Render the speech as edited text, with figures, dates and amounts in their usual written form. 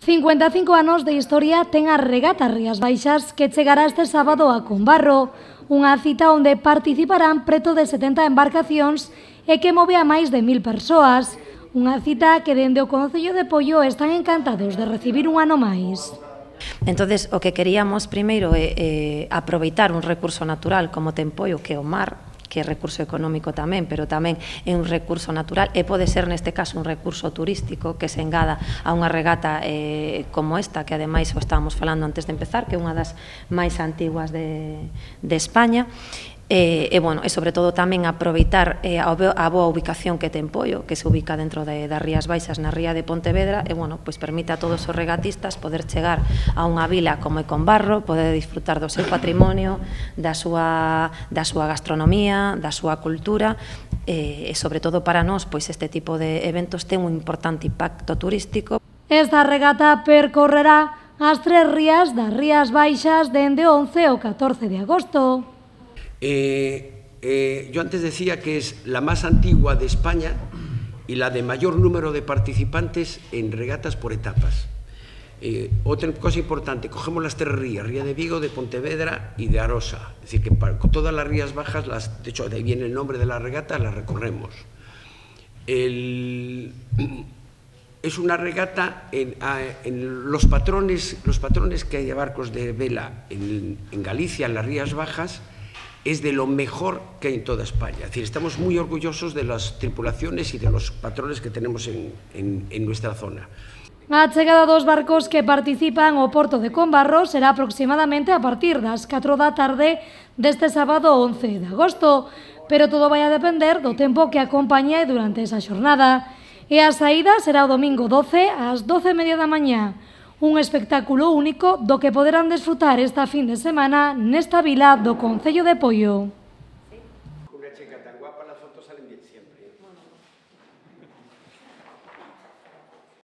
55 anos de historia ten a regata Rías Baixas que chegará este sábado a Combarro, unha cita onde participarán preto de 70 embarcacións e que move a máis de 1000 persoas. Unha cita que dende o Concello de Poio están encantados de recibir un ano máis. Entonces, o que queríamos primeiro é aproveitar un recurso natural como ten Poio, que é o mar, que é recurso económico tamén, pero tamén é un recurso natural e pode ser neste caso un recurso turístico que se engada a unha regata como esta, que ademais o estábamos falando antes de empezar, que é unha das máis antiguas de España. E sobre todo tamén aproveitar a boa ubicación que ten Poio, que se ubica dentro das Rías Baixas na ría de Pontevedra, e permite a todos os regatistas poder chegar a unha vila como é Combarro, poder disfrutar do seu patrimonio, da súa gastronomía, da súa cultura, e sobre todo para nós, pois este tipo de eventos ten un importante impacto turístico. Esta regata percorrerá as tres rías das Rías Baixas dende o 11 ao 14 de agosto. Yo antes decía que es la más antigua de España y la de mayor número de participantes en regatas por etapas. Otra cosa importante, cogemos las tres rías, Ría de Vigo, de Pontevedra y de Arosa. Es decir, que con todas las rías bajas, de hecho de ahí viene el nombre de la regata, las recorremos. Es una regata en los patrones que hay de barcos de vela en Galicia, en las Rías Bajas, es de lo mejor que hay en toda España. Es decir, estamos muy orgullosos de las tripulaciones y de los patrones que tenemos en nuestra zona. A chegada dos barcos que participan ao Porto de Combarro será aproximadamente a partir das 4 da tarde deste sábado 11 de agosto, pero todo vai a depender do tempo que acompañe durante esa xornada. E a saída será o domingo 12 ás 12:30 da mañá. Un espectáculo único do que poderán desfrutar esta fin de semana nesta vila do Concello de Poio. Una chica tan guapa, las fotos salen bien siempre.